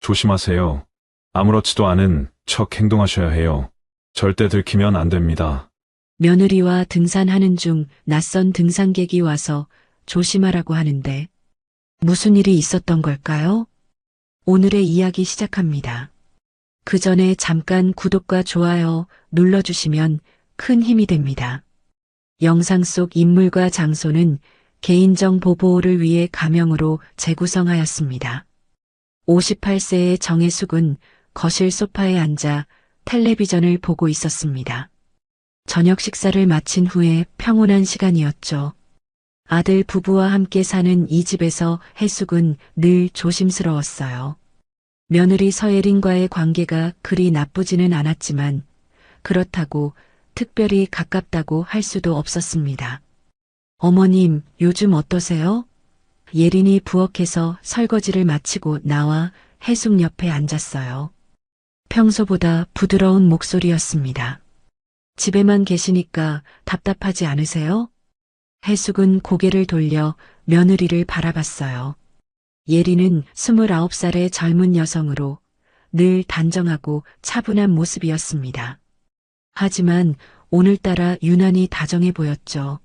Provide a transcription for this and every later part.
조심하세요. 아무렇지도 않은 척 행동하셔야 해요. 절대 들키면 안 됩니다. 며느리와 등산하는 중 낯선 등산객이 와서 조심하라고 하는데 무슨 일이 있었던 걸까요? 오늘의 이야기 시작합니다. 그 전에 잠깐 구독과 좋아요 눌러주시면 큰 힘이 됩니다. 영상 속 인물과 장소는 개인정보 보호를 위해 가명으로 재구성하였습니다. 58세의 정혜숙은 거실 소파에 앉아 텔레비전을 보고 있었습니다. 저녁 식사를 마친 후에 평온한 시간이었죠. 아들 부부와 함께 사는 이 집에서 혜숙은 늘 조심스러웠어요. 며느리 서예린과의 관계가 그리 나쁘지는 않았지만 그렇다고 특별히 가깝다고 할 수도 없었습니다. 어머님, 요즘 어떠세요? 예린이 부엌에서 설거지를 마치고 나와 혜숙 옆에 앉았어요. 평소보다 부드러운 목소리였습니다. 집에만 계시니까 답답하지 않으세요? 혜숙은 고개를 돌려 며느리를 바라봤어요. 예린은 29살의 젊은 여성으로 늘 단정하고 차분한 모습이었습니다. 하지만 오늘따라 유난히 다정해 보였죠.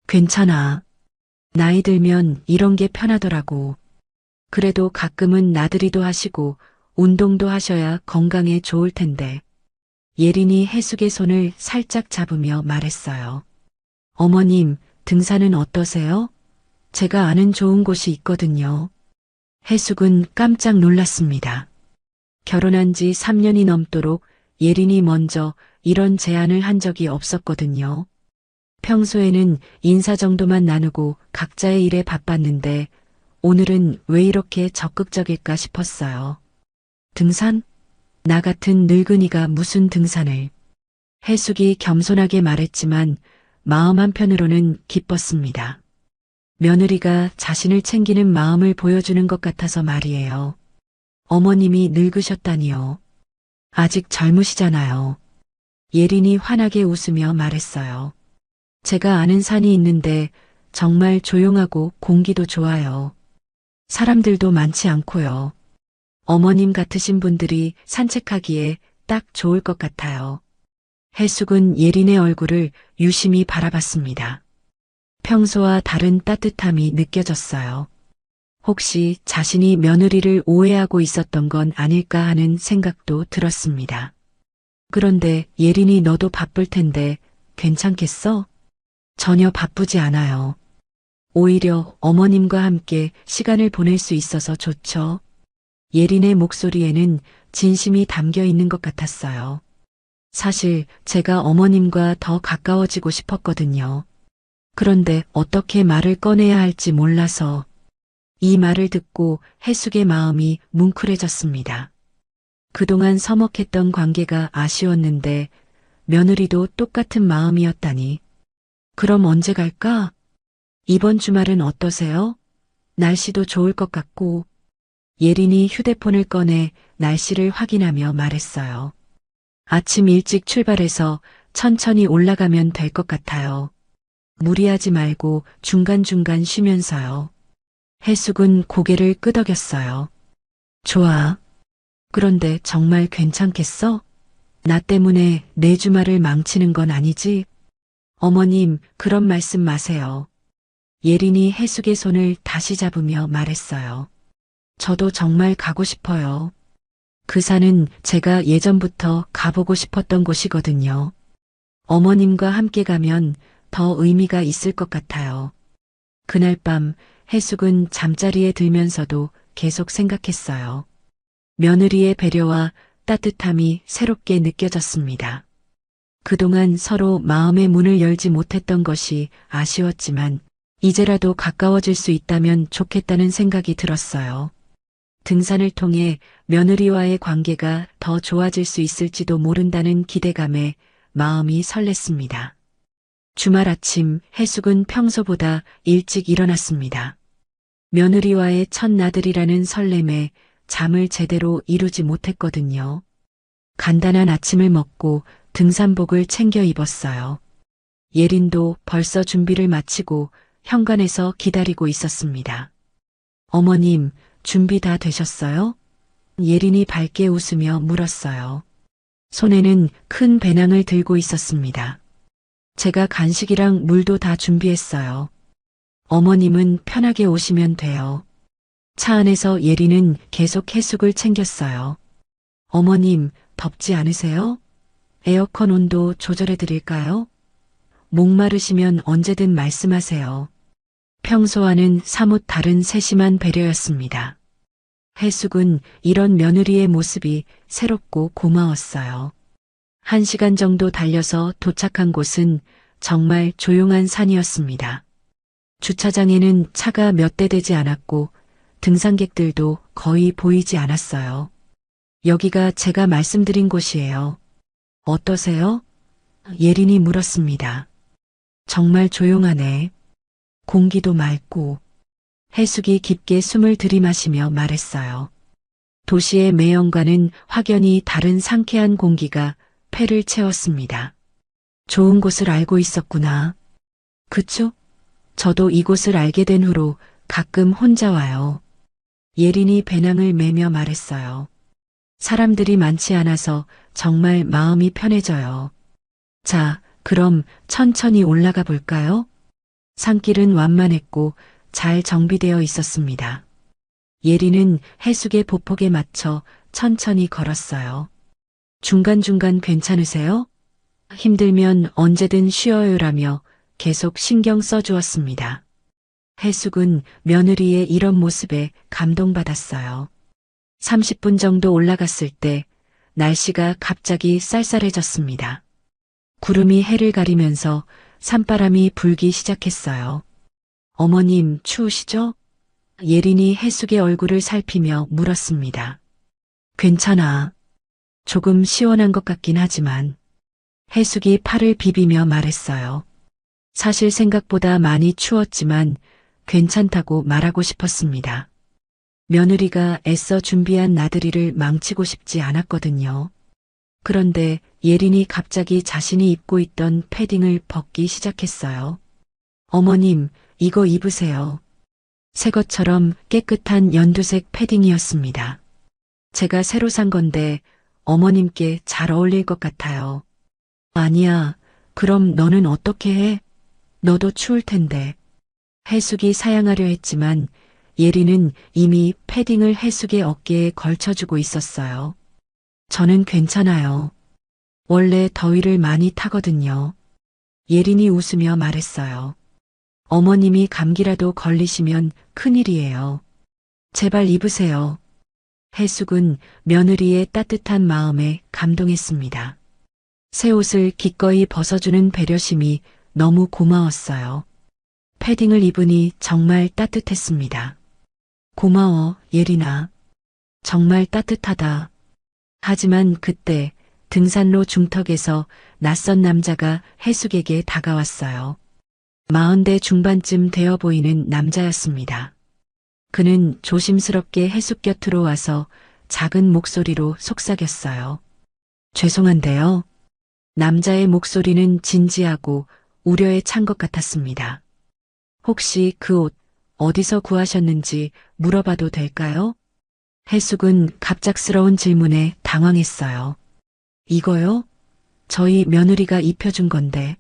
괜찮아. 나이 들면 이런 게 편하더라고. 그래도 가끔은 나들이도 하시고 운동도 하셔야 건강에 좋을 텐데. 예린이 혜숙의 손을 살짝 잡으며 말했어요. 어머님, 등산은 어떠세요? 제가 아는 좋은 곳이 있거든요. 혜숙은 깜짝 놀랐습니다. 결혼한 지 3년이 넘도록 예린이 먼저 이런 제안을 한 적이 없었거든요. 평소에는 인사 정도만 나누고 각자의 일에 바빴는데 오늘은 왜 이렇게 적극적일까 싶었어요. 등산? 나 같은 늙은이가 무슨 등산을. 혜숙이 겸손하게 말했지만 마음 한편으로는 기뻤습니다. 며느리가 자신을 챙기는 마음을 보여주는 것 같아서 말이에요. 어머님이 늙으셨다니요. 아직 젊으시잖아요. 예린이 환하게 웃으며 말했어요. 제가 아는 산이 있는데 정말 조용하고 공기도 좋아요. 사람들도 많지 않고요. 어머님 같으신 분들이 산책하기에 딱 좋을 것 같아요. 혜숙은 예린의 얼굴을 유심히 바라봤습니다. 평소와 다른 따뜻함이 느껴졌어요. 혹시 자신이 며느리를 오해하고 있었던 건 아닐까 하는 생각도 들었습니다. 그런데 예린이 너도 바쁠 텐데 괜찮겠어? 전혀 바쁘지 않아요. 오히려 어머님과 함께 시간을 보낼 수 있어서 좋죠. 예린의 목소리에는 진심이 담겨 있는 것 같았어요. 사실 제가 어머님과 더 가까워지고 싶었거든요. 그런데 어떻게 말을 꺼내야 할지 몰라서 이 말을 듣고 혜숙의 마음이 뭉클해졌습니다. 그동안 서먹했던 관계가 아쉬웠는데 며느리도 똑같은 마음이었다니. 그럼 언제 갈까? 이번 주말은 어떠세요? 날씨도 좋을 것 같고. 예린이 휴대폰을 꺼내 날씨를 확인하며 말했어요. 아침 일찍 출발해서 천천히 올라가면 될 것 같아요. 무리하지 말고 중간중간 쉬면서요. 혜숙은 고개를 끄덕였어요. 좋아. 그런데 정말 괜찮겠어? 나 때문에 내 주말을 망치는 건 아니지? 어머님, 그런 말씀 마세요. 예린이 혜숙의 손을 다시 잡으며 말했어요. 저도 정말 가고 싶어요. 그 산은 제가 예전부터 가보고 싶었던 곳이거든요. 어머님과 함께 가면 더 의미가 있을 것 같아요. 그날 밤 혜숙은 잠자리에 들면서도 계속 생각했어요. 며느리의 배려와 따뜻함이 새롭게 느껴졌습니다. 그동안 서로 마음의 문을 열지 못했던 것이 아쉬웠지만 이제라도 가까워질 수 있다면 좋겠다는 생각이 들었어요. 등산을 통해 며느리와의 관계가 더 좋아질 수 있을지도 모른다는 기대감에 마음이 설렜습니다. 주말 아침 혜숙은 평소보다 일찍 일어났습니다. 며느리와의 첫 나들이라는 설렘에 잠을 제대로 이루지 못했거든요. 간단한 아침을 먹고 등산복을 챙겨 입었어요. 예린도 벌써 준비를 마치고 현관에서 기다리고 있었습니다. 어머님, 준비 다 되셨어요? 예린이 밝게 웃으며 물었어요. 손에는 큰 배낭을 들고 있었습니다. 제가 간식이랑 물도 다 준비했어요. 어머님은 편하게 오시면 돼요. 차 안에서 예린은 계속 해숙을 챙겼어요. 어머님, 덥지 않으세요? 에어컨 온도 조절해 드릴까요? 목마르시면 언제든 말씀하세요. 평소와는 사뭇 다른 세심한 배려였습니다. 해숙은 이런 며느리의 모습이 새롭고 고마웠어요. 1시간 정도 달려서 도착한 곳은 정말 조용한 산이었습니다. 주차장에는 차가 몇 대 되지 않았고 등산객들도 거의 보이지 않았어요. 여기가 제가 말씀드린 곳이에요. 어떠세요? 예린이 물었습니다. 정말 조용하네. 공기도 맑고. 해숙이 깊게 숨을 들이마시며 말했어요. 도시의 매연과는 확연히 다른 상쾌한 공기가 폐를 채웠습니다. 좋은 곳을 알고 있었구나. 그쵸? 저도 이곳을 알게 된 후로 가끔 혼자 와요. 예린이 배낭을 메며 말했어요. 사람들이 많지 않아서 정말 마음이 편해져요. 자, 그럼 천천히 올라가 볼까요? 산길은 완만했고 잘 정비되어 있었습니다. 예린은 해숙의 보폭에 맞춰 천천히 걸었어요. 중간중간 괜찮으세요? 힘들면 언제든 쉬어요라며 계속 신경 써주었습니다. 해숙은 며느리의 이런 모습에 감동받았어요. 30분 정도 올라갔을 때 날씨가 갑자기 쌀쌀해졌습니다. 구름이 해를 가리면서 산바람이 불기 시작했어요. 어머님 추우시죠? 예린이 해숙의 얼굴을 살피며 물었습니다. 괜찮아. 조금 시원한 것 같긴 하지만. 해숙이 팔을 비비며 말했어요. 사실 생각보다 많이 추웠지만 괜찮다고 말하고 싶었습니다. 며느리가 애써 준비한 나들이를 망치고 싶지 않았거든요. 그런데 예린이 갑자기 자신이 입고 있던 패딩을 벗기 시작했어요. 어머님, 이거 입으세요. 새 것처럼 깨끗한 연두색 패딩이었습니다. 제가 새로 산 건데 어머님께 잘 어울릴 것 같아요. 아니야, 그럼 너는 어떻게 해? 너도 추울 텐데. 해숙이 사양하려 했지만 예린은 이미 패딩을 해숙의 어깨에 걸쳐주고 있었어요. 저는 괜찮아요. 원래 더위를 많이 타거든요. 예린이 웃으며 말했어요. 어머님이 감기라도 걸리시면 큰일이에요. 제발 입으세요. 해숙은 며느리의 따뜻한 마음에 감동했습니다. 새 옷을 기꺼이 벗어주는 배려심이 너무 고마웠어요. 패딩을 입으니 정말 따뜻했습니다. 고마워, 예린아. 정말 따뜻하다. 하지만 그때 등산로 중턱에서 낯선 남자가 해숙에게 다가왔어요. 40대 중반쯤 되어 보이는 남자였습니다. 그는 조심스럽게 해숙 곁으로 와서 작은 목소리로 속삭였어요. 죄송한데요. 남자의 목소리는 진지하고 우려에 찬 것 같았습니다. 혹시 그 옷 어디서 구하셨는지 물어봐도 될까요? 해숙은 갑작스러운 질문에 당황했어요. 이거요? 저희 며느리가 입혀준 건데.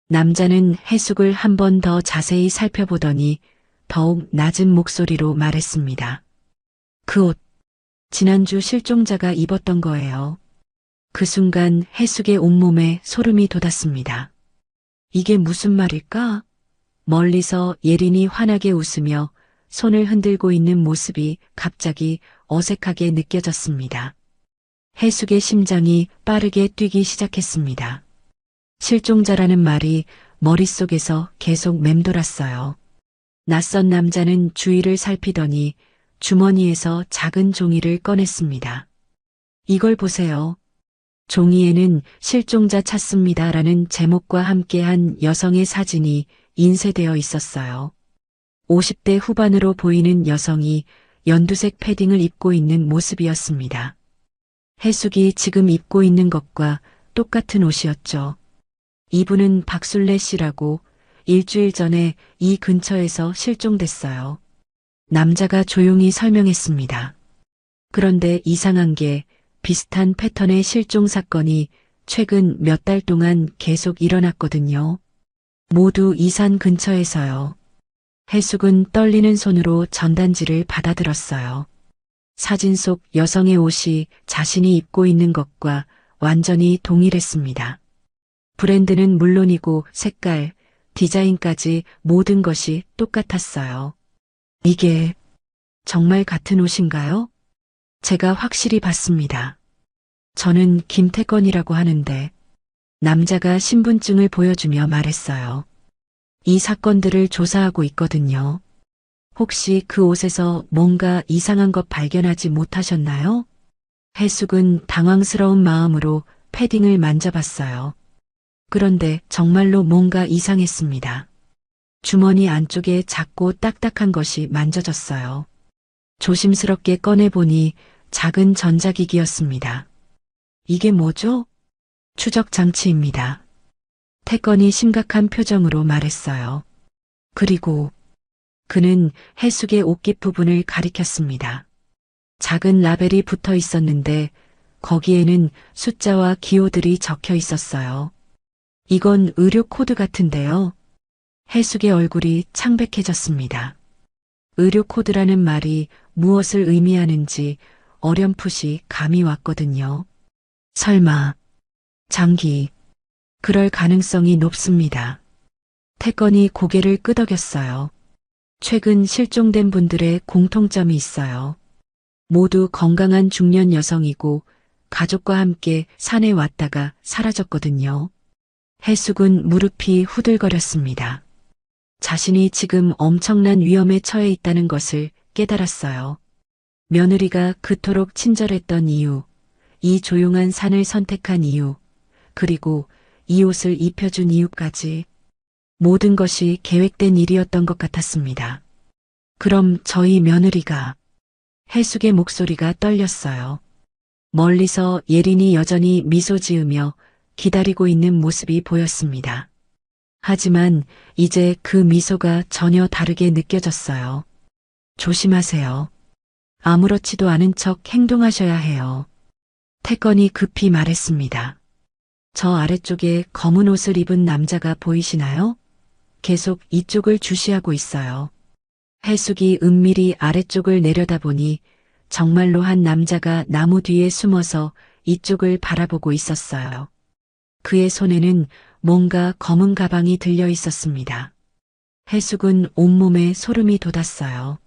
남자는 해숙을 한 번 더 자세히 살펴보더니 더욱 낮은 목소리로 말했습니다. 그 옷, 지난주 실종자가 입었던 거예요. 그 순간 해숙의 온몸에 소름이 돋았습니다. 이게 무슨 말일까? 멀리서 예린이 환하게 웃으며 손을 흔들고 있는 모습이 갑자기 어색하게 느껴졌습니다. 해숙의 심장이 빠르게 뛰기 시작했습니다. 실종자라는 말이 머릿속에서 계속 맴돌았어요. 낯선 남자는 주위를 살피더니 주머니에서 작은 종이를 꺼냈습니다. 이걸 보세요. 종이에는 실종자 찾습니다라는 제목과 함께한 여성의 사진이 인쇄되어 있었어요. 50대 후반으로 보이는 여성이 연두색 패딩을 입고 있는 모습이었습니다. 해숙이 지금 입고 있는 것과 똑같은 옷이었죠. 이분은 박술래 씨라고 일주일 전에 이 근처에서 실종됐어요. 남자가 조용히 설명했습니다. 그런데 이상한 게 비슷한 패턴의 실종 사건이 최근 몇 달 동안 계속 일어났거든요. 모두 이 산 근처에서요. 해숙은 떨리는 손으로 전단지를 받아들었어요. 사진 속 여성의 옷이 자신이 입고 있는 것과 완전히 동일했습니다. 브랜드는 물론이고 색깔, 디자인까지 모든 것이 똑같았어요. 이게 정말 같은 옷인가요? 제가 확실히 봤습니다. 저는 김태건이라고 하는데 남자가 신분증을 보여주며 말했어요. 이 사건들을 조사하고 있거든요. 혹시 그 옷에서 뭔가 이상한 것 발견하지 못하셨나요? 해숙은 당황스러운 마음으로 패딩을 만져봤어요. 그런데 정말로 뭔가 이상했습니다. 주머니 안쪽에 작고 딱딱한 것이 만져졌어요. 조심스럽게 꺼내보니 작은 전자기기였습니다. 이게 뭐죠? 추적 장치입니다. 태건이 심각한 표정으로 말했어요. 그리고 그는 해숙의 옷깃 부분을 가리켰습니다. 작은 라벨이 붙어 있었는데 거기에는 숫자와 기호들이 적혀 있었어요. 이건 의료 코드 같은데요. 해숙의 얼굴이 창백해졌습니다. 의료 코드라는 말이 무엇을 의미하는지 어렴풋이 감이 왔거든요. 설마 장기, 그럴 가능성이 높습니다. 태건이 고개를 끄덕였어요. 최근 실종된 분들의 공통점이 있어요. 모두 건강한 중년 여성이고 가족과 함께 산에 왔다가 사라졌거든요. 해숙은 무릎이 후들거렸습니다. 자신이 지금 엄청난 위험에 처해 있다는 것을 깨달았어요. 며느리가 그토록 친절했던 이유, 이 조용한 산을 선택한 이유, 그리고 이 옷을 입혀준 이유까지 모든 것이 계획된 일이었던 것 같았습니다. 그럼 저희 며느리가... 해숙의 목소리가 떨렸어요. 멀리서 예린이 여전히 미소 지으며 기다리고 있는 모습이 보였습니다. 하지만 이제 그 미소가 전혀 다르게 느껴졌어요. 조심하세요. 아무렇지도 않은 척 행동하셔야 해요. 태건이 급히 말했습니다. 저 아래쪽에 검은 옷을 입은 남자가 보이시나요? 계속 이쪽을 주시하고 있어요. 해숙이 은밀히 아래쪽을 내려다보니 정말로 한 남자가 나무 뒤에 숨어서 이쪽을 바라보고 있었어요. 그의 손에는 뭔가 검은 가방이 들려 있었습니다. 해숙은 온몸에 소름이 돋았어요.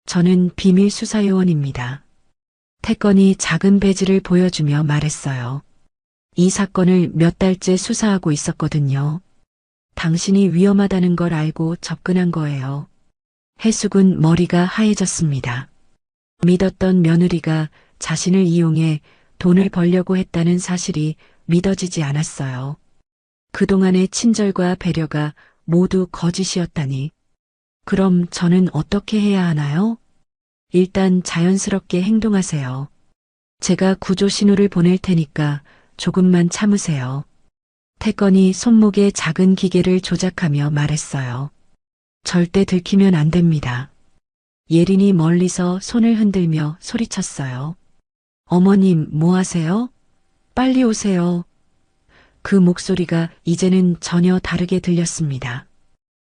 저는 비밀 수사요원입니다. 태건이 작은 배지를 보여주며 말했어요. 이 사건을 몇 달째 수사하고 있었거든요. 당신이 위험하다는 걸 알고 접근한 거예요. 해숙은 머리가 하얘졌습니다. 믿었던 며느리가 자신을 이용해 돈을 벌려고 했다는 사실이 믿어지지 않았어요. 그동안의 친절과 배려가 모두 거짓이었다니. 그럼 저는 어떻게 해야 하나요? 일단 자연스럽게 행동하세요. 제가 구조 신호를 보낼 테니까 조금만 참으세요. 태건이 손목에 작은 기계를 조작하며 말했어요. 절대 들키면 안 됩니다. 예린이 멀리서 손을 흔들며 소리쳤어요. 어머님, 뭐 하세요? 빨리 오세요. 그 목소리가 이제는 전혀 다르게 들렸습니다.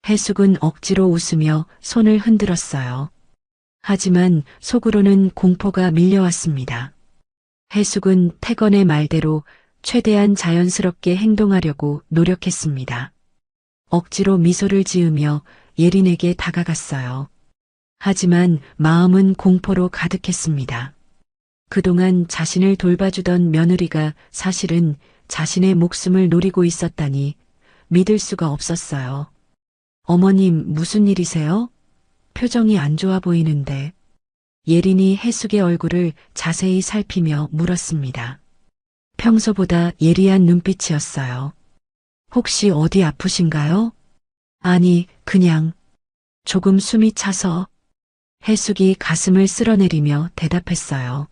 해숙은 억지로 웃으며 손을 흔들었어요. 하지만 속으로는 공포가 밀려왔습니다. 해숙은 태건의 말대로 최대한 자연스럽게 행동하려고 노력했습니다. 억지로 미소를 지으며 예린에게 다가갔어요. 하지만 마음은 공포로 가득했습니다. 그동안 자신을 돌봐주던 며느리가 사실은 자신의 목숨을 노리고 있었다니 믿을 수가 없었어요. 어머님, 무슨 일이세요? 표정이 안 좋아 보이는데. 예린이 해숙의 얼굴을 자세히 살피며 물었습니다. 평소보다 예리한 눈빛이었어요. 혹시 어디 아프신가요? 아니, 그냥 조금 숨이 차서. 해숙이 가슴을 쓸어내리며 대답했어요.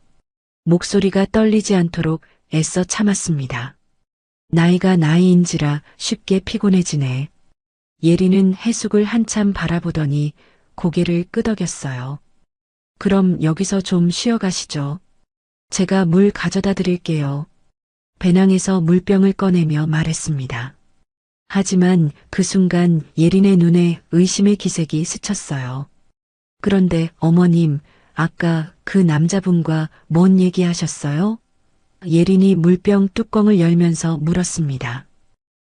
목소리가 떨리지 않도록 애써 참았습니다. 나이가 나이인지라 쉽게 피곤해지네. 예리는 해숙을 한참 바라보더니 고개를 끄덕였어요. 그럼 여기서 좀 쉬어 가시죠. 제가 물 가져다 드릴게요. 배낭에서 물병을 꺼내며 말했습니다. 하지만 그 순간 예린의 눈에 의심의 기색이 스쳤어요. 그런데 어머님, 아까 그 남자분과 뭔 얘기하셨어요? 예린이 물병 뚜껑을 열면서 물었습니다.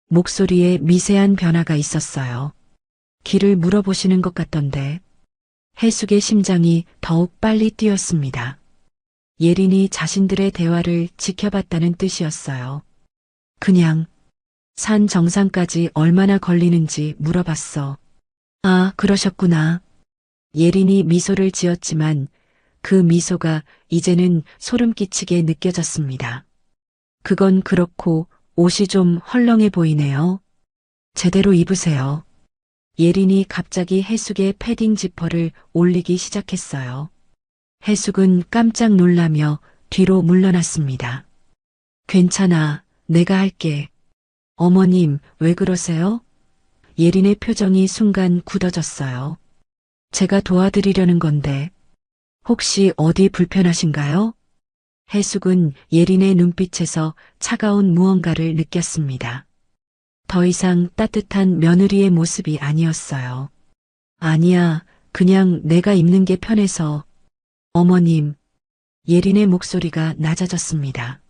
목소리에 미세한 변화가 있었어요. 길을 물어보시는 것 같던데. 해숙의 심장이 더욱 빨리 뛰었습니다. 예린이 자신들의 대화를 지켜봤다는 뜻이었어요. 그냥 산 정상까지 얼마나 걸리는지 물어봤어. 아, 그러셨구나. 예린이 미소를 지었지만 그 미소가 이제는 소름 끼치게 느껴졌습니다. 그건 그렇고 옷이 좀 헐렁해 보이네요. 제대로 입으세요. 예린이 갑자기 해숙의 패딩 지퍼를 올리기 시작했어요. 해숙은 깜짝 놀라며 뒤로 물러났습니다. 괜찮아, 내가 할게. 어머님, 왜 그러세요? 예린의 표정이 순간 굳어졌어요. 제가 도와드리려는 건데, 혹시 어디 불편하신가요? 해숙은 예린의 눈빛에서 차가운 무언가를 느꼈습니다. 더 이상 따뜻한 며느리의 모습이 아니었어요. 아니야, 그냥 내가 입는 게 편해서. 어머님, 예린의 목소리가 낮아졌습니다.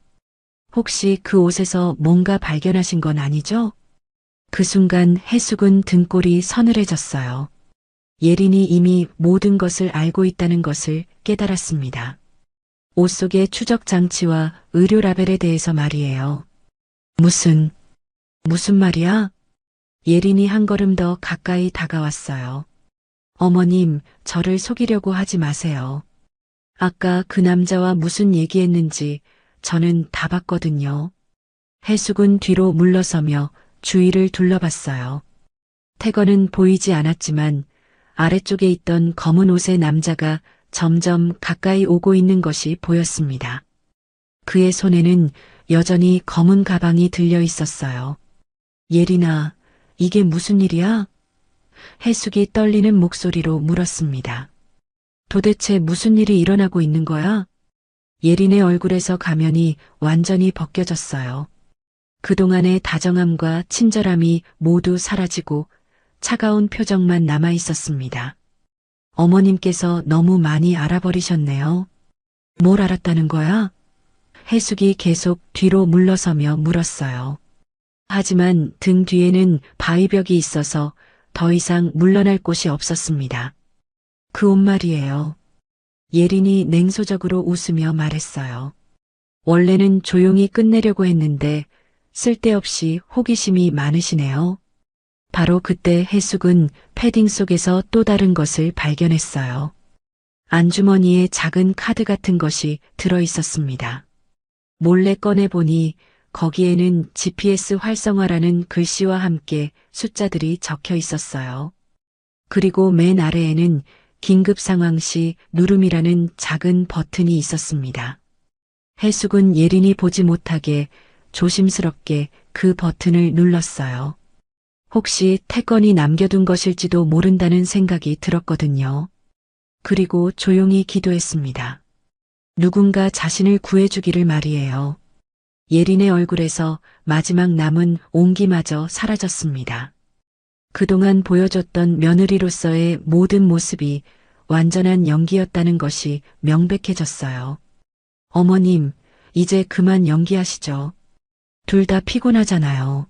혹시 그 옷에서 뭔가 발견하신 건 아니죠? 그 순간 해숙은 등골이 서늘해졌어요. 예린이 이미 모든 것을 알고 있다는 것을 깨달았습니다. 옷 속의 추적 장치와 의료 라벨에 대해서 말이에요. 무슨 말이야? 예린이 한 걸음 더 가까이 다가왔어요. 어머님, 저를 속이려고 하지 마세요. 아까 그 남자와 무슨 얘기했는지 저는 다 봤거든요. 해숙은 뒤로 물러서며 주위를 둘러봤어요. 태건은 보이지 않았지만 아래쪽에 있던 검은 옷의 남자가 점점 가까이 오고 있는 것이 보였습니다. 그의 손에는 여전히 검은 가방이 들려 있었어요. 예린아, 이게 무슨 일이야? 해숙이 떨리는 목소리로 물었습니다. 도대체 무슨 일이 일어나고 있는 거야? 예린의 얼굴에서 가면이 완전히 벗겨졌어요. 그동안의 다정함과 친절함이 모두 사라지고 차가운 표정만 남아 있었습니다. 어머님께서 너무 많이 알아버리셨네요. 뭘 알았다는 거야? 해숙이 계속 뒤로 물러서며 물었어요. 하지만 등 뒤에는 바위벽이 있어서 더 이상 물러날 곳이 없었습니다. 그 옷 말이에요. 예린이 냉소적으로 웃으며 말했어요. 원래는 조용히 끝내려고 했는데 쓸데없이 호기심이 많으시네요. 바로 그때 해숙은 패딩 속에서 또 다른 것을 발견했어요. 안주머니에 작은 카드 같은 것이 들어 있었습니다. 몰래 꺼내보니 거기에는 GPS 활성화라는 글씨와 함께 숫자들이 적혀 있었어요. 그리고 맨 아래에는 긴급 상황 시 누름이라는 작은 버튼이 있었습니다. 해숙은 예린이 보지 못하게 조심스럽게 그 버튼을 눌렀어요. 혹시 태건이 남겨둔 것일지도 모른다는 생각이 들었거든요. 그리고 조용히 기도했습니다. 누군가 자신을 구해주기를 말이에요. 예린의 얼굴에서 마지막 남은 온기마저 사라졌습니다. 그동안 보여줬던 며느리로서의 모든 모습이 완전한 연기였다는 것이 명백해졌어요. 어머님, 이제 그만 연기하시죠. 둘 다 피곤하잖아요.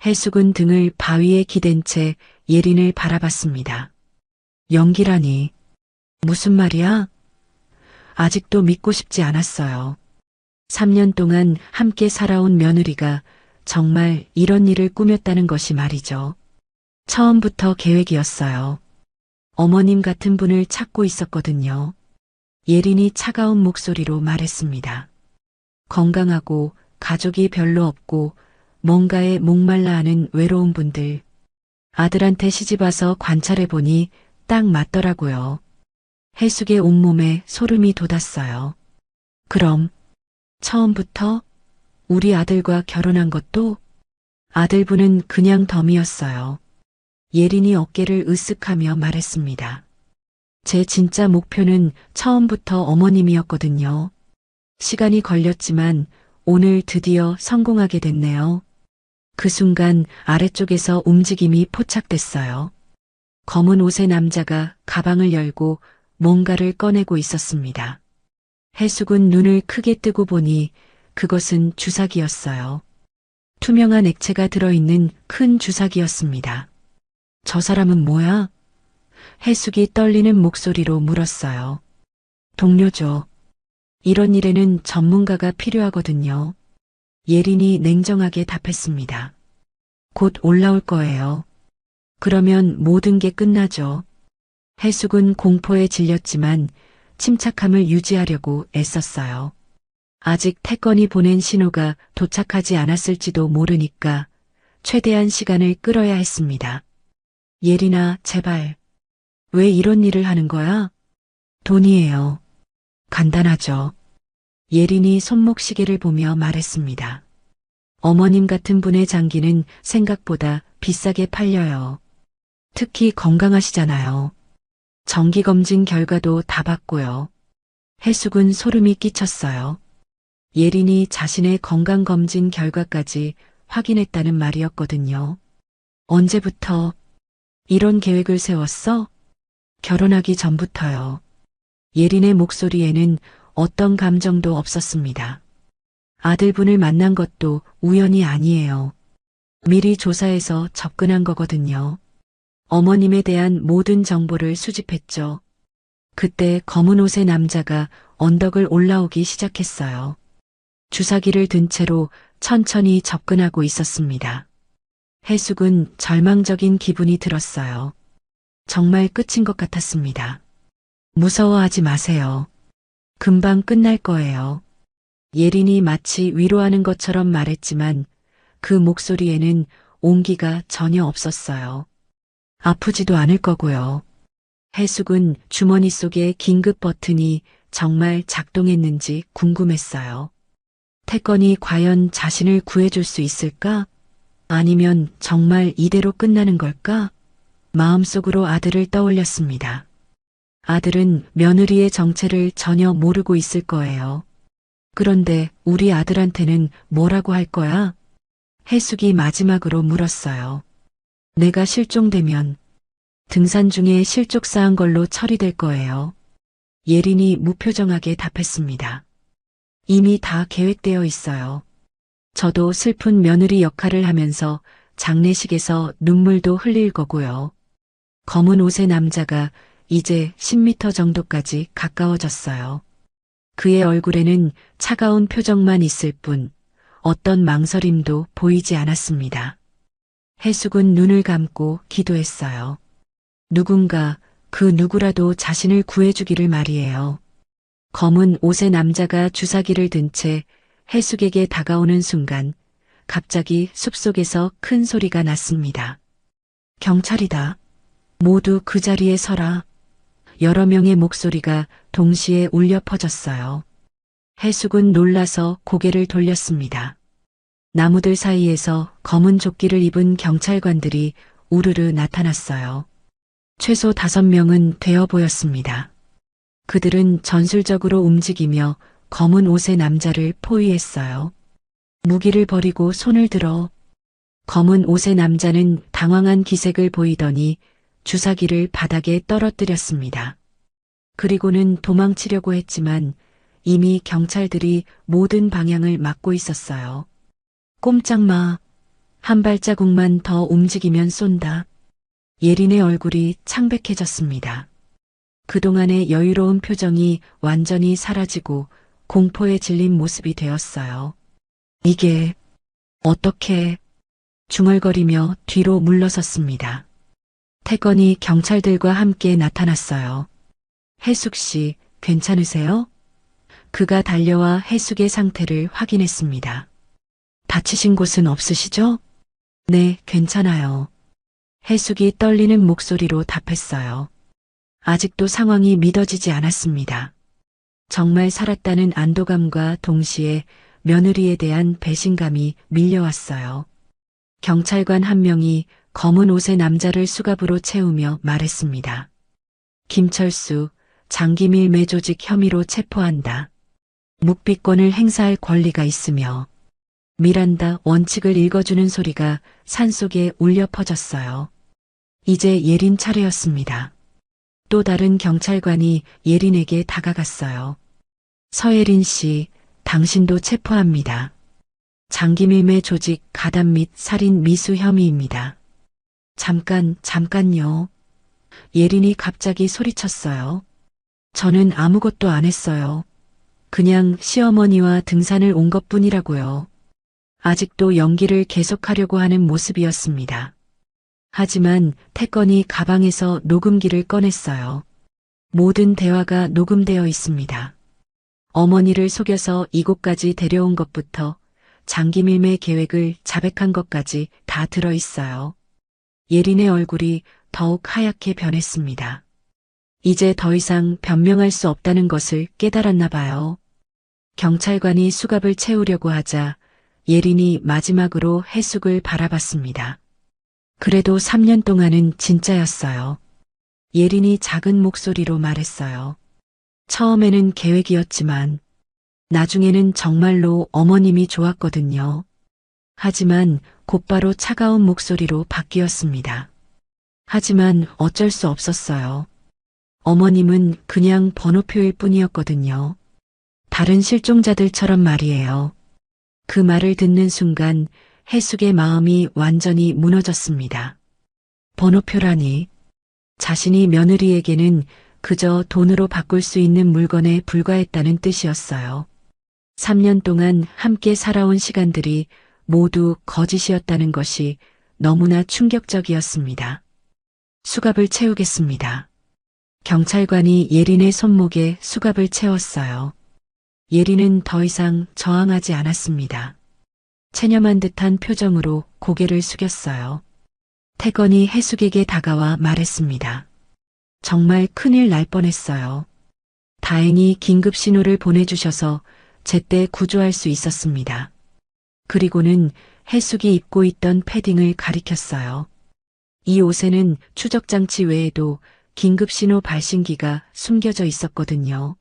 해숙은 등을 바위에 기댄 채 예린을 바라봤습니다. 연기라니. 무슨 말이야? 아직도 믿고 싶지 않았어요. 3년 동안 함께 살아온 며느리가 정말 이런 일을 꾸몄다는 것이 말이죠. 처음부터 계획이었어요. 어머님 같은 분을 찾고 있었거든요. 예린이 차가운 목소리로 말했습니다. 건강하고 가족이 별로 없고 뭔가에 목말라 하는 외로운 분들. 아들한테 시집와서 관찰해보니 딱 맞더라고요. 해숙의 온몸에 소름이 돋았어요. 그럼 처음부터 우리 아들과 결혼한 것도 아들분은 그냥 덤이었어요. 예린이 어깨를 으쓱하며 말했습니다. 제 진짜 목표는 처음부터 어머님이었거든요. 시간이 걸렸지만 오늘 드디어 성공하게 됐네요. 그 순간 아래쪽에서 움직임이 포착됐어요. 검은 옷의 남자가 가방을 열고 뭔가를 꺼내고 있었습니다. 해숙은 눈을 크게 뜨고 보니 그것은 주사기였어요. 투명한 액체가 들어있는 큰 주사기였습니다. 저 사람은 뭐야? 해숙이 떨리는 목소리로 물었어요. 동료죠. 이런 일에는 전문가가 필요하거든요. 예린이 냉정하게 답했습니다. 곧 올라올 거예요. 그러면 모든 게 끝나죠. 해숙은 공포에 질렸지만 침착함을 유지하려고 애썼어요. 아직 태권이 보낸 신호가 도착하지 않았을지도 모르니까 최대한 시간을 끌어야 했습니다. 예린아, 제발. 왜 이런 일을 하는 거야? 돈이에요. 간단하죠. 예린이 손목시계를 보며 말했습니다. 어머님 같은 분의 장기는 생각보다 비싸게 팔려요. 특히 건강하시잖아요. 정기검진 결과도 다 봤고요. 해숙은 소름이 끼쳤어요. 예린이 자신의 건강검진 결과까지 확인했다는 말이었거든요. 언제부터 이런 계획을 세웠어? 결혼하기 전부터요. 예린의 목소리에는 어떤 감정도 없었습니다. 아들분을 만난 것도 우연이 아니에요. 미리 조사해서 접근한 거거든요. 어머님에 대한 모든 정보를 수집했죠. 그때 검은 옷의 남자가 언덕을 올라오기 시작했어요. 주사기를 든 채로 천천히 접근하고 있었습니다. 해숙은 절망적인 기분이 들었어요. 정말 끝인 것 같았습니다. 무서워하지 마세요. 금방 끝날 거예요. 예린이 마치 위로하는 것처럼 말했지만 그 목소리에는 온기가 전혀 없었어요. 아프지도 않을 거고요. 해숙은 주머니 속의 긴급 버튼이 정말 작동했는지 궁금했어요. 태권이 과연 자신을 구해줄 수 있을까? 아니면 정말 이대로 끝나는 걸까? 마음속으로 아들을 떠올렸습니다. 아들은 며느리의 정체를 전혀 모르고 있을 거예요. 그런데 우리 아들한테는 뭐라고 할 거야? 해숙이 마지막으로 물었어요. 내가 실종되면 등산 중에 실족사한 걸로 처리될 거예요. 예린이 무표정하게 답했습니다. 이미 다 계획되어 있어요. 저도 슬픈 며느리 역할을 하면서 장례식에서 눈물도 흘릴 거고요. 검은 옷의 남자가 이제 10m 정도까지 가까워졌어요. 그의 얼굴에는 차가운 표정만 있을 뿐 어떤 망설임도 보이지 않았습니다. 해숙은 눈을 감고 기도했어요. 누군가, 그 누구라도 자신을 구해주기를 말이에요. 검은 옷의 남자가 주사기를 든 채 해숙에게 다가오는 순간 갑자기 숲속에서 큰 소리가 났습니다. 경찰이다. 모두 그 자리에 서라. 여러 명의 목소리가 동시에 울려 퍼졌어요. 해숙은 놀라서 고개를 돌렸습니다. 나무들 사이에서 검은 조끼를 입은 경찰관들이 우르르 나타났어요. 최소 5명은 되어 보였습니다. 그들은 전술적으로 움직이며 검은 옷의 남자를 포위했어요. 무기를 버리고 손을 들어. 검은 옷의 남자는 당황한 기색을 보이더니 주사기를 바닥에 떨어뜨렸습니다. 그리고는 도망치려고 했지만 이미 경찰들이 모든 방향을 막고 있었어요. 꼼짝 마. 한 발자국만 더 움직이면 쏜다. 예린의 얼굴이 창백해졌습니다. 그동안의 여유로운 표정이 완전히 사라지고 공포에 질린 모습이 되었어요. 이게 어떻게 중얼거리며 뒤로 물러섰습니다. 태건이 경찰들과 함께 나타났어요. 해숙 씨, 괜찮으세요? 그가 달려와 해숙의 상태를 확인했습니다. 다치신 곳은 없으시죠? 네, 괜찮아요. 해숙이 떨리는 목소리로 답했어요. 아직도 상황이 믿어지지 않았습니다. 정말 살았다는 안도감과 동시에 며느리에 대한 배신감이 밀려왔어요. 경찰관 한 명이 검은 옷의 남자를 수갑으로 채우며 말했습니다. 김철수, 장기밀매 조직 혐의로 체포한다. 묵비권을 행사할 권리가 있으며 미란다 원칙을 읽어주는 소리가 산속에 울려 퍼졌어요. 이제 예린 차례였습니다. 또 다른 경찰관이 예린에게 다가갔어요. 서예린 씨, 당신도 체포합니다. 장기밀매 조직 가담 및 살인 미수 혐의입니다. 잠깐요. 예린이 갑자기 소리쳤어요. 저는 아무것도 안 했어요. 그냥 시어머니와 등산을 온 것뿐이라고요. 아직도 연기를 계속하려고 하는 모습이었습니다. 하지만 태건이 가방에서 녹음기를 꺼냈어요. 모든 대화가 녹음되어 있습니다. 어머니를 속여서 이곳까지 데려온 것부터 장기밀매 계획을 자백한 것까지 다 들어있어요. 예린의 얼굴이 더욱 하얗게 변했습니다. 이제 더 이상 변명할 수 없다는 것을 깨달았나 봐요. 경찰관이 수갑을 채우려고 하자 예린이 마지막으로 해숙을 바라봤습니다. 그래도 3년 동안은 진짜였어요. 예린이 작은 목소리로 말했어요. 처음에는 계획이었지만 나중에는 정말로 어머님이 좋았거든요. 하지만 곧바로 차가운 목소리로 바뀌었습니다. 하지만 어쩔 수 없었어요. 어머님은 그냥 번호표일 뿐이었거든요. 다른 실종자들처럼 말이에요. 그 말을 듣는 순간 해숙의 마음이 완전히 무너졌습니다. 번호표라니. 자신이 며느리에게는 그저 돈으로 바꿀 수 있는 물건에 불과했다는 뜻이었어요. 3년 동안 함께 살아온 시간들이 모두 거짓이었다는 것이 너무나 충격적이었습니다. 수갑을 채우겠습니다. 경찰관이 예린의 손목에 수갑을 채웠어요. 예린은 더 이상 저항하지 않았습니다. 체념한 듯한 표정으로 고개를 숙였어요. 태건이 해숙에게 다가와 말했습니다. 정말 큰일 날 뻔했어요. 다행히 긴급 신호를 보내주셔서 제때 구조할 수 있었습니다. 그리고는 해숙이 입고 있던 패딩을 가리켰어요. 이 옷에는 추적장치 외에도 긴급신호 발신기가 숨겨져 있었거든요.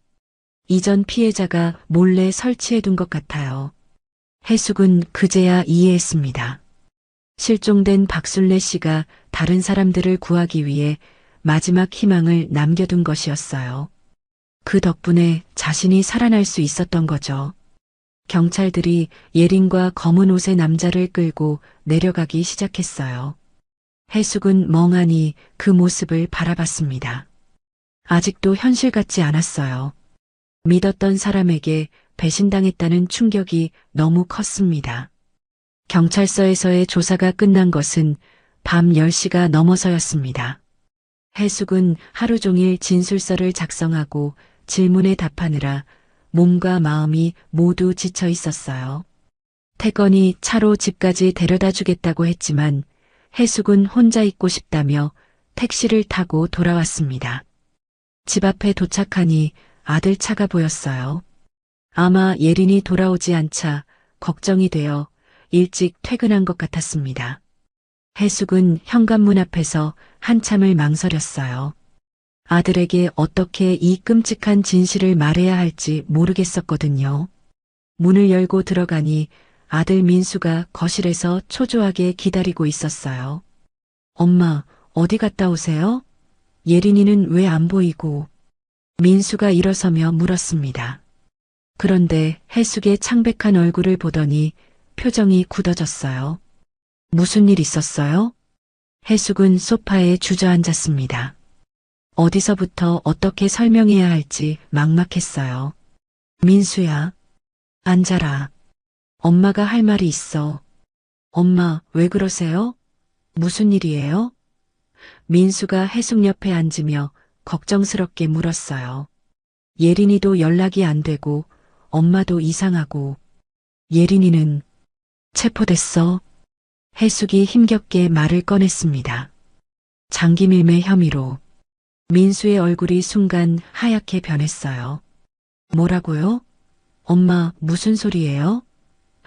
이전 피해자가 몰래 설치해둔 것 같아요. 해숙은 그제야 이해했습니다. 실종된 박순례 씨가 다른 사람들을 구하기 위해 마지막 희망을 남겨둔 것이었어요. 그 덕분에 자신이 살아날 수 있었던 거죠. 경찰들이 예린과 검은 옷의 남자를 끌고 내려가기 시작했어요. 해숙은 멍하니 그 모습을 바라봤습니다. 아직도 현실 같지 않았어요. 믿었던 사람에게 배신당했다는 충격이 너무 컸습니다. 경찰서에서의 조사가 끝난 것은 밤 10시가 넘어서였습니다. 해숙은 하루 종일 진술서를 작성하고 질문에 답하느라 몸과 마음이 모두 지쳐 있었어요. 태건이 차로 집까지 데려다 주겠다고 했지만 해숙은 혼자 있고 싶다며 택시를 타고 돌아왔습니다. 집 앞에 도착하니 아들 차가 보였어요. 아마 예린이 돌아오지 않자 걱정이 되어 일찍 퇴근한 것 같았습니다. 해숙은 현관문 앞에서 한참을 망설였어요. 아들에게 어떻게 이 끔찍한 진실을 말해야 할지 모르겠었거든요. 문을 열고 들어가니 아들 민수가 거실에서 초조하게 기다리고 있었어요. 엄마, 어디 갔다 오세요? 예린이는 왜 안 보이고? 민수가 일어서며 물었습니다. 그런데 해숙의 창백한 얼굴을 보더니 표정이 굳어졌어요. 무슨 일 있었어요? 해숙은 소파에 주저앉았습니다. 어디서부터 어떻게 설명해야 할지 막막했어요. 민수야, 앉아라. 엄마가 할 말이 있어. 엄마, 왜 그러세요? 무슨 일이에요? 민수가 해숙 옆에 앉으며 걱정스럽게 물었어요. 예린이도 연락이 안 되고 엄마도 이상하고 예린이는 체포됐어. 해숙이 힘겹게 말을 꺼냈습니다. 장기밀매 혐의로. 민수의 얼굴이 순간 하얗게 변했어요. 뭐라고요? 엄마, 무슨 소리예요?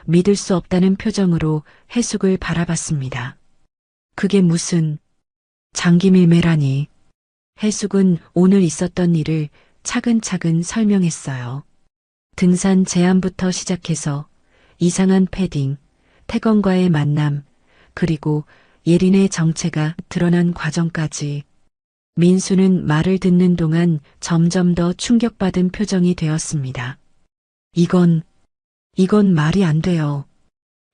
믿을 수 없다는 표정으로 해숙을 바라봤습니다. 그게 무슨 장기밀매라니. 해숙은 오늘 있었던 일을 차근차근 설명했어요. 등산 제안부터 시작해서 이상한 패딩, 태건과의 만남, 그리고 예린의 정체가 드러난 과정까지. 민수는 말을 듣는 동안 점점 더 충격받은 표정이 되었습니다. 이건 말이 안 돼요.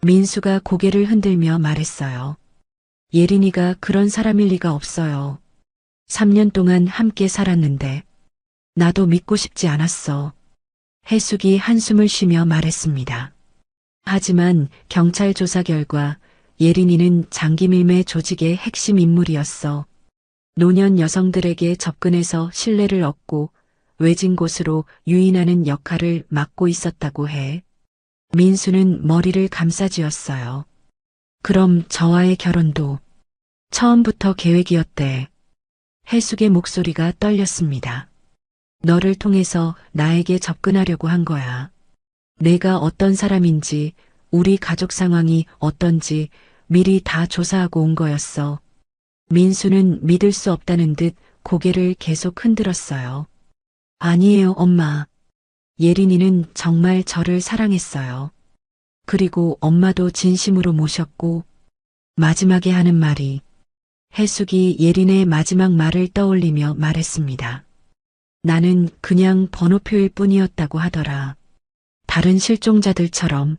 민수가 고개를 흔들며 말했어요. 예린이가 그런 사람일 리가 없어요. 3년 동안 함께 살았는데 나도 믿고 싶지 않았어. 해숙이 한숨을 쉬며 말했습니다. 하지만 경찰 조사 결과 예린이는 장기밀매 조직의 핵심 인물이었어. 노년 여성들에게 접근해서 신뢰를 얻고 외진 곳으로 유인하는 역할을 맡고 있었다고 해. 민수는 머리를 감싸쥐었어요. 그럼 저와의 결혼도 처음부터 계획이었대. 해숙의 목소리가 떨렸습니다. 너를 통해서 나에게 접근하려고 한 거야. 내가 어떤 사람인지, 우리 가족 상황이 어떤지 미리 다 조사하고 온 거였어. 민수는 믿을 수 없다는 듯 고개를 계속 흔들었어요. 아니에요, 엄마. 예린이는 정말 저를 사랑했어요. 그리고 엄마도 진심으로 모셨고, 마지막에 하는 말이, 해숙이 예린의 마지막 말을 떠올리며 말했습니다. 나는 그냥 번호표일 뿐이었다고 하더라. 다른 실종자들처럼.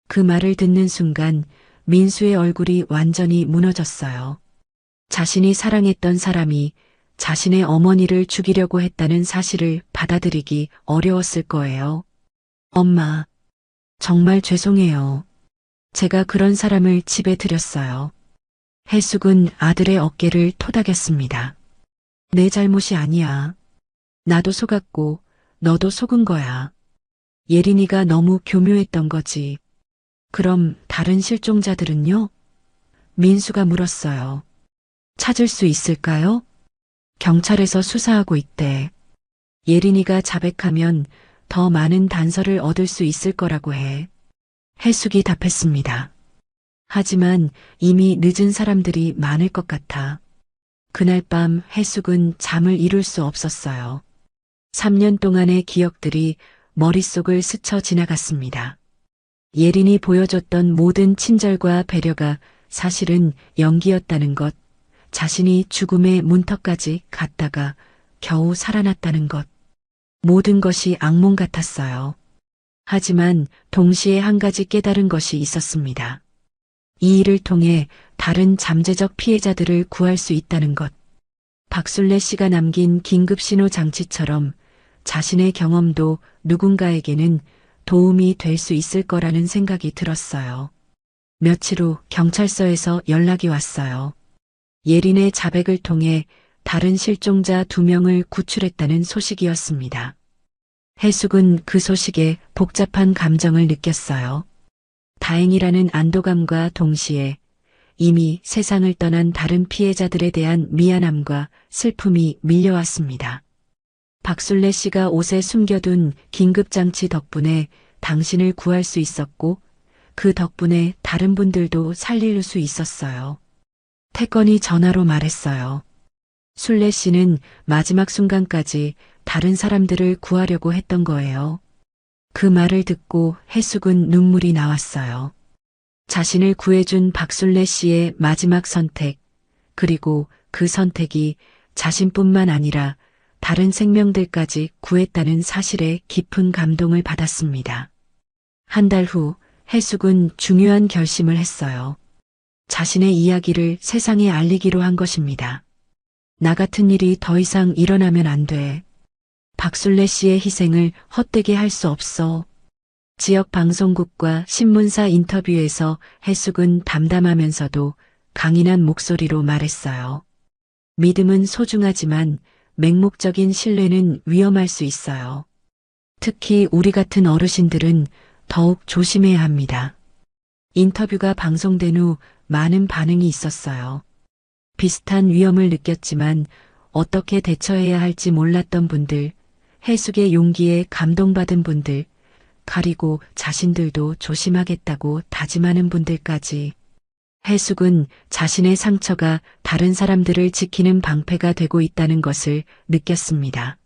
그 말을 듣는 순간 민수의 얼굴이 완전히 무너졌어요. 자신이 사랑했던 사람이 자신의 어머니를 죽이려고 했다는 사실을 받아들이기 어려웠을 거예요. 엄마, 정말 죄송해요. 제가 그런 사람을 집에 들였어요. 해숙은 아들의 어깨를 토닥였습니다. 내 잘못이 아니야. 나도 속았고 너도 속은 거야. 예린이가 너무 교묘했던 거지. 그럼 다른 실종자들은요? 민수가 물었어요. 찾을 수 있을까요? 경찰에서 수사하고 있대. 예린이가 자백하면 더 많은 단서를 얻을 수 있을 거라고 해. 해숙이 답했습니다. 하지만 이미 늦은 사람들이 많을 것 같아. 그날 밤 해숙은 잠을 이룰 수 없었어요. 3년 동안의 기억들이 머릿속을 스쳐 지나갔습니다. 예린이 보여줬던 모든 친절과 배려가 사실은 연기였다는 것, 자신이 죽음의 문턱까지 갔다가 겨우 살아났다는 것, 모든 것이 악몽 같았어요. 하지만 동시에 한 가지 깨달은 것이 있었습니다. 이 일을 통해 다른 잠재적 피해자들을 구할 수 있다는 것. 박술래 씨가 남긴 긴급 신호 장치처럼 자신의 경험도 누군가에게는 도움이 될 수 있을 거라는 생각이 들었어요. 며칠 후 경찰서에서 연락이 왔어요. 예린의 자백을 통해 다른 실종자 2명을 구출했다는 소식이었습니다. 해숙은 그 소식에 복잡한 감정을 느꼈어요. 다행이라는 안도감과 동시에 이미 세상을 떠난 다른 피해자들에 대한 미안함과 슬픔이 밀려왔습니다. 박술래 씨가 옷에 숨겨둔 긴급장치 덕분에 당신을 구할 수 있었고 그 덕분에 다른 분들도 살릴 수 있었어요. 태건이 전화로 말했어요. 술래 씨는 마지막 순간까지 다른 사람들을 구하려고 했던 거예요. 그 말을 듣고 해숙은 눈물이 나왔어요. 자신을 구해준 박술래 씨의 마지막 선택, 그리고 그 선택이 자신뿐만 아니라 다른 생명들까지 구했다는 사실에 깊은 감동을 받았습니다. 한 달 후 해숙은 중요한 결심을 했어요. 자신의 이야기를 세상에 알리기로 한 것입니다. 나 같은 일이 더 이상 일어나면 안 돼. 박술래 씨의 희생을 헛되게 할 수 없어. 지역 방송국과 신문사 인터뷰에서 해숙은 담담하면서도 강인한 목소리로 말했어요. 믿음은 소중하지만 맹목적인 신뢰는 위험할 수 있어요. 특히 우리 같은 어르신들은 더욱 조심해야 합니다. 인터뷰가 방송된 후 많은 반응이 있었어요. 비슷한 위험을 느꼈지만 어떻게 대처해야 할지 몰랐던 분들, 해숙의 용기에 감동받은 분들, 가리고 자신들도 조심하겠다고 다짐하는 분들까지. 해숙은 자신의 상처가 다른 사람들을 지키는 방패가 되고 있다는 것을 느꼈습니다.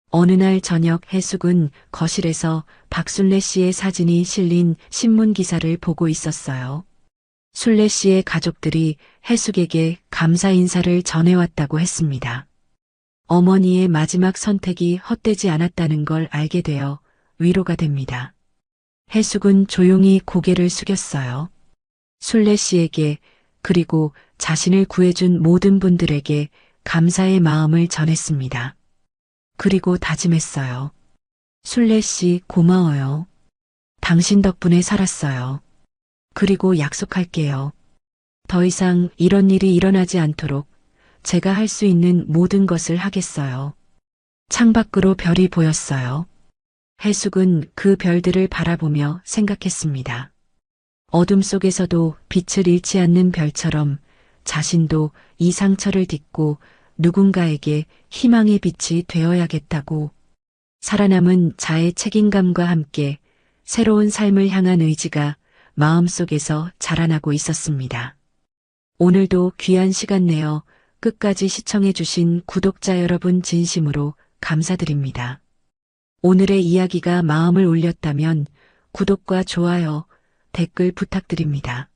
어느 날 저녁 해숙은 거실에서 박순례 씨의 사진이 실린 신문 기사를 보고 있었어요. 순례 씨의 가족들이 해숙에게 감사 인사를 전해왔다고 했습니다. 어머니의 마지막 선택이 헛되지 않았다는 걸 알게 되어 위로가 됩니다. 해숙은 조용히 고개를 숙였어요. 순례 씨에게 그리고 자신을 구해준 모든 분들에게 감사의 마음을 전했습니다. 그리고 다짐했어요. 순례 씨 고마워요. 당신 덕분에 살았어요. 그리고 약속할게요. 더 이상 이런 일이 일어나지 않도록 제가 할 수 있는 모든 것을 하겠어요. 창밖으로 별이 보였어요. 해숙은 그 별들을 바라보며 생각했습니다. 어둠 속에서도 빛을 잃지 않는 별처럼 자신도 이 상처를 딛고 누군가에게 희망의 빛이 되어야겠다고 살아남은 자의 책임감과 함께 새로운 삶을 향한 의지가 마음속에서 자라나고 있었습니다. 오늘도 귀한 시간 내어 끝까지 시청해주신 구독자 여러분 진심으로 감사드립니다. 오늘의 이야기가 마음을 울렸다면 구독과 좋아요, 댓글 부탁드립니다.